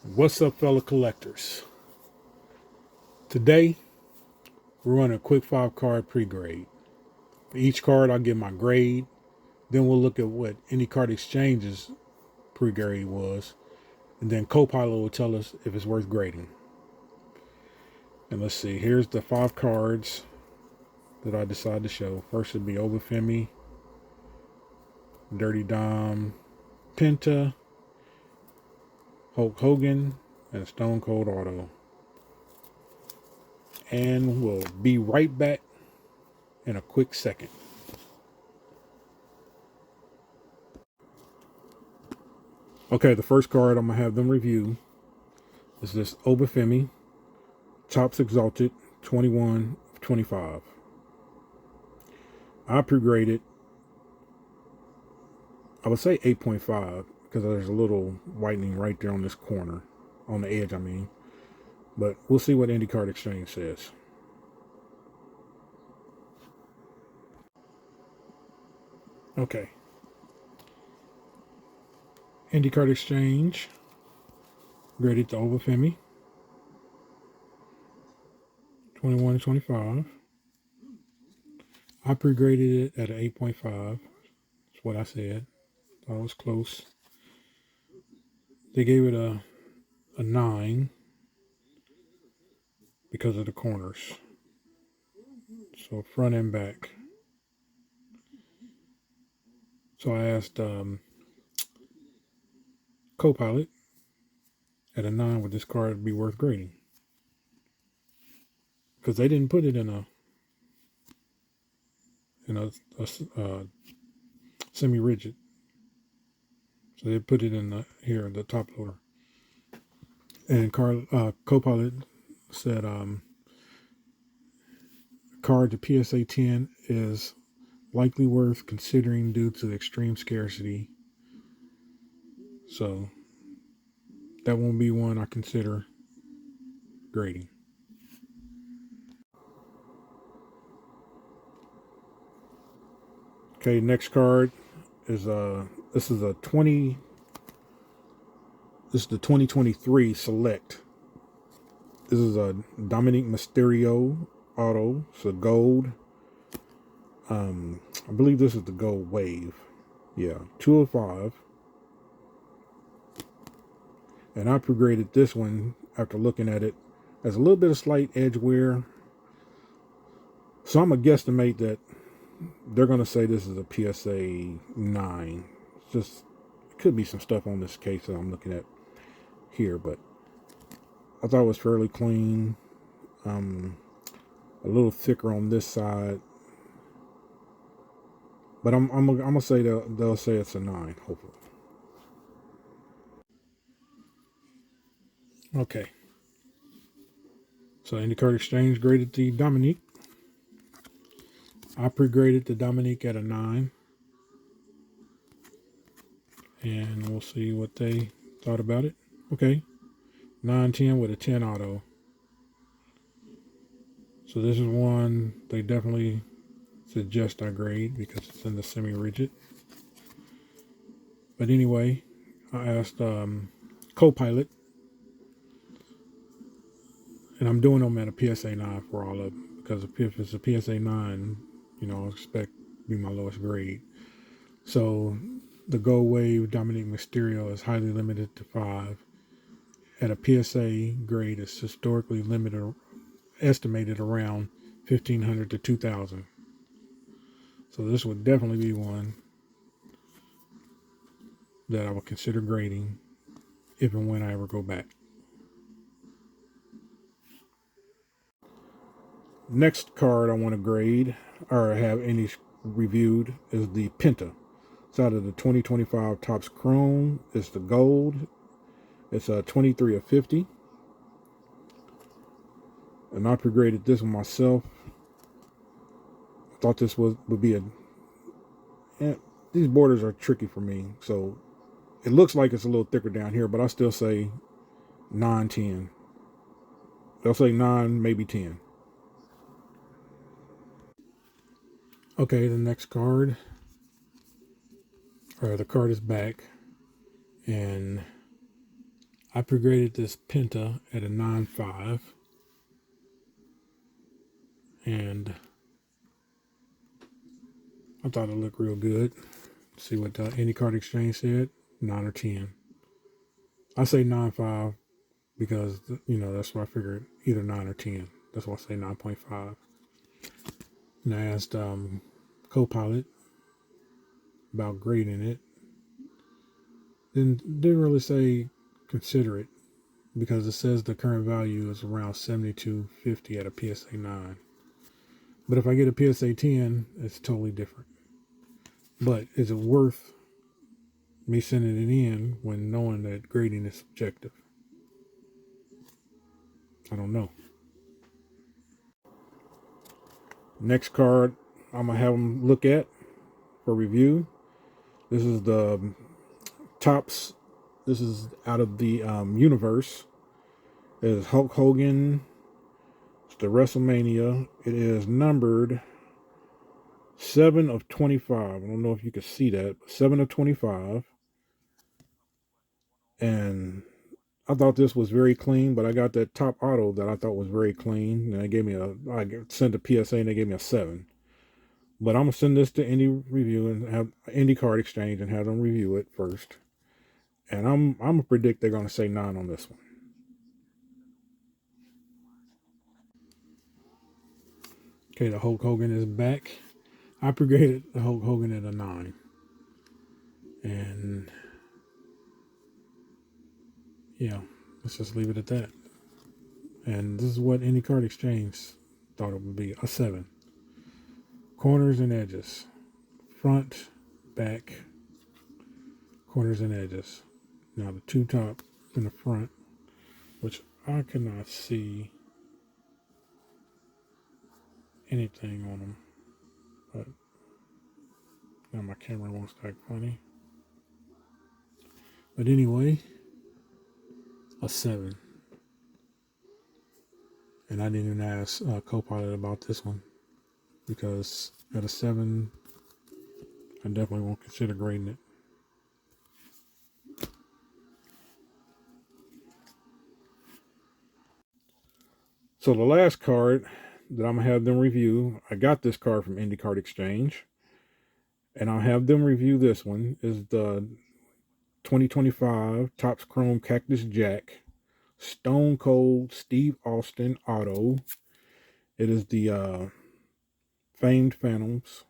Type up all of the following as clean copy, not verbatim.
What's up, fellow collectors? Today, we're running a quick 5 card pre-grade. For each card, I'll give my grade. Then we'll look at what any card exchange's pre-grade was. And then Copilot will tell us if it's worth grading. And let's see, here's the 5 cards that I decided to show. First would be Femi, Dirty Dom, Penta, Hulk Hogan, and Stone Cold Auto. And we'll be right back in a quick second. Okay, the first card I'm going to have them review is this Femi, Topps Exalted, 21 of 25. I pre-graded, I would say 8.5 because there's a little whitening right there on this corner, on the edge I mean. But we'll see what Indie Card Exchange says. Okay. Indie Card Exchange graded the Femi, 21 to 25. I pre-graded it at an 8.5. That's what I said. Thought it was close. They gave it a 9 because of the corners. So front and back. So I asked Copilot at a 9 would this card be worth grading? Because they didn't put it in a semi-rigid. So they put it in the top loader. And Copilot said card to PSA 10 is likely worth considering due to the extreme scarcity. So that won't be one I consider grading. Okay, next card is this is the 2023 Select. This is a Dominik Mysterio auto. It's a gold. I believe this is the gold wave. Yeah, 205. And I pre-graded this one after looking at it as a little bit of slight edge wear. So I'm gonna guesstimate that they're gonna say this is a PSA 9. It's just could be some stuff on this case that I'm looking at here, but I thought it was fairly clean. A little thicker on this side, but I'm gonna say they'll say it's a 9, hopefully. Okay. So Indie Card Exchange graded the Dominik. I pre-graded the Dominik at a 9. And we'll see what they thought about it. Okay. 9-10 with a 10 auto. So this is one they definitely suggest I grade because it's in the semi-rigid. But anyway, I asked Copilot, and I'm doing them at a PSA 9 for all of them because if it's a PSA 9, I expect to be my lowest grade. So the Gold Wave Dominik Mysterio is highly limited to 5. At a PSA grade, it's historically estimated around 1,500 to 2,000. So this would definitely be one that I would consider grading if and when I ever go back. Next card I want to grade or have any reviewed is the Penta. It's out of the 2025 Topps Chrome. It's the gold. It's a 23 of 50. And I pre-graded this one myself. I thought this would be these borders are tricky for me. So it looks like it's a little thicker down here, but I still say 9-10. They'll say 9, maybe 10. Okay, the next card. The card is back. And I pre-graded this Penta at a 9.5, and I thought it looked real good. See what the Any Card Exchange said, 9 or 10. I say 9.5 because, that's what I figured, either 9 or 10. That's why I say 9.5. And I asked Copilot about grading it. Didn't really say consider it because it says the current value is around 72.50 at a PSA 9. But if I get a PSA 10, it's totally different. But is it worth me sending it in when knowing that grading is subjective? I don't know. Next card I'm going to have them look at for review. This is the Topps. This is out of the universe. It is Hulk Hogan. It's the WrestleMania. It is numbered 7 of 25. I don't know if you can see that, but 7 of 25. And I thought this was very clean, but I got that top auto that I thought was very clean. And they gave me I sent a PSA and they gave me a 7. But I'm going to send this to Indie Review and have Indie Card Exchange and have them review it first. And I'm going to predict they're going to say 9 on this one. Okay, the Hulk Hogan is back. I pre-graded the Hulk Hogan at a 9. And yeah, let's just leave it at that. And this is what Indie Card Exchange thought it would be, a 7. Corners and edges. Front, back, corners and edges. Now the two top in the front, which I cannot see anything on them. But now my camera wants to act funny. But anyway, a 7. And I didn't even ask Copilot about this one because at a 7, I definitely won't consider grading it. So the last card that I'm going to have them review, I got this card from Indie Card Exchange. And I'll have them review this one, is the 2025 Topps Chrome Cactus Jack Stone Cold Steve Austin Auto. It is the Famed Phantoms.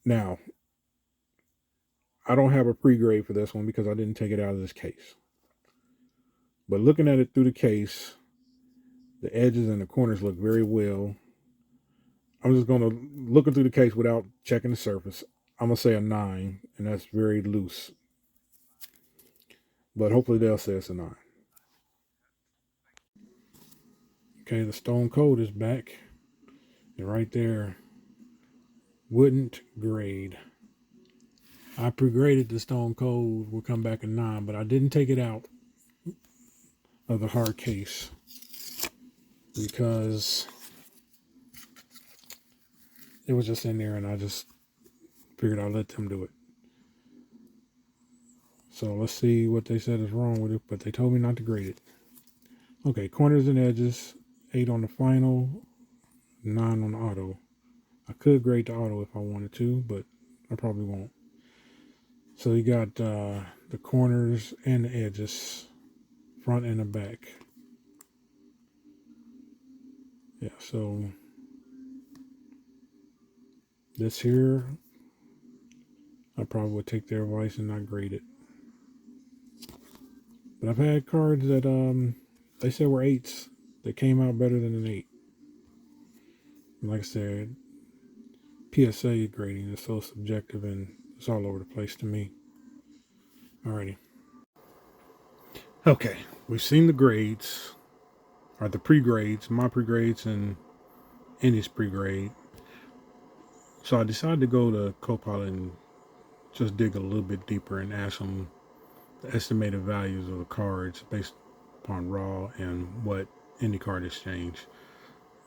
Now, I don't have a pre-grade for this one because I didn't take it out of this case. But looking at it through the case, the edges and the corners look very well. I'm just going to look through the case without checking the surface. I'm going to say a 9, and that's very loose. But hopefully they'll say it's a 9. Okay, the Stone Cold is back. And right there, wouldn't grade. I pre-graded the Stone Cold. Will come back a 9, but I didn't take it out of the hard case because it was just in there and I just figured I'd let them do it. So let's see what they said is wrong with it, but they told me not to grade it. Okay, corners and edges, 8 on the final, 9 on the auto. I could grade the auto if I wanted to, but I probably won't. So you got the corners and the edges, front and the back. Yeah, so this here, I probably would take their advice and not grade it. But I've had cards that they said were 8s that came out better than an 8. And like I said, PSA grading is so subjective and it's all over the place to me. Alrighty. Okay, we've seen the grades, or the pre-grades, my pre-grades and Indy's pre-grade. So I decided to go to Copilot and just dig a little bit deeper and ask them the estimated values of the cards based upon raw and what Indie Card Exchange,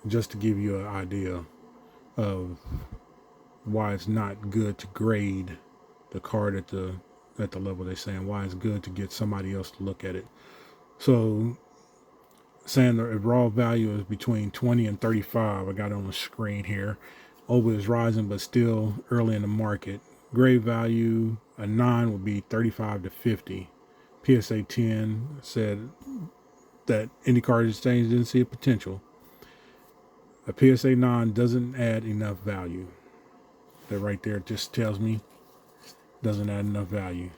just to give you an idea of why it's not good to grade the card at the at the level they're saying, why it's good to get somebody else to look at it. So saying the raw value is between 20 and 35. I got it on the screen here. Over is rising, but still early in the market. Grade value, a 9 would be 35 to 50. PSA 10 said that IndyCar Exchange didn't see a potential. A PSA 9 doesn't add enough value. That right there just tells me doesn't add enough value.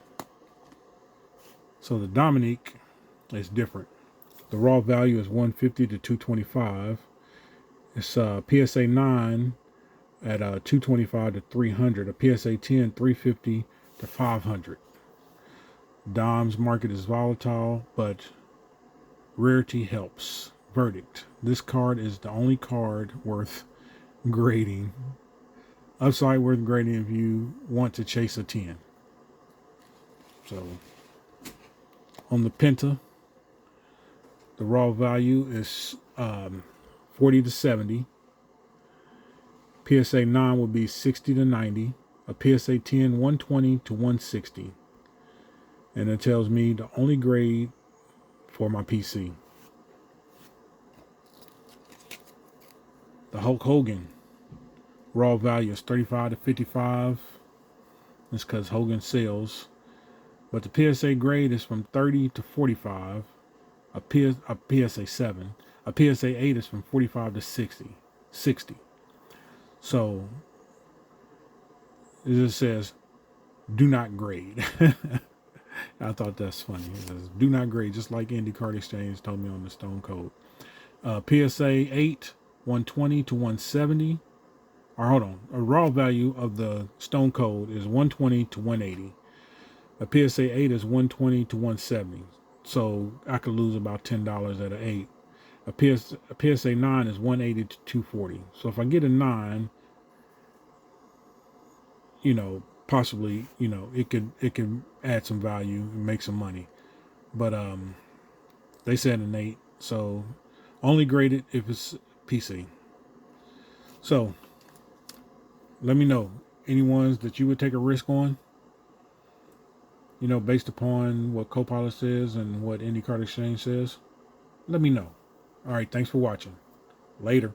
So the Dominik is different. The raw value is 150 to 225. It's PSA 9 at 225 to 300. A PSA 10, 350 to 500. Dom's market is volatile, but rarity helps. Verdict. This card is the only card worth grading. Upside worth grading if you want to chase a 10. So on the Penta, the raw value is 40 to 70. PSA 9 would be 60 to 90. A PSA 10, 120 to 160. And it tells me the only grade for my PC. The Hulk Hogan raw value is 35 to 55. That's because Hogan sells. But the PSA grade is from 30 to 45. A PSA 7. A PSA 8 is from 45 to 60. So it just says, do not grade. I thought that's funny. It says, do not grade, just like IndyCar Exchange told me on the Stone Code. PSA 8, 120 to 170. Or hold on. A raw value of the Stone Code is 120 to 180. A PSA 8 is 120 to 170. So I could lose about $10 at an 8. A PSA 9 is 180 to 240. So if I get a 9, possibly, it could add some value and make some money. But they said an 8, so only grade it if it's PC. So let me know any ones that you would take a risk on, based upon what Copilot says and what IndyCar Exchange says. Let me know. All right, thanks for watching. Later.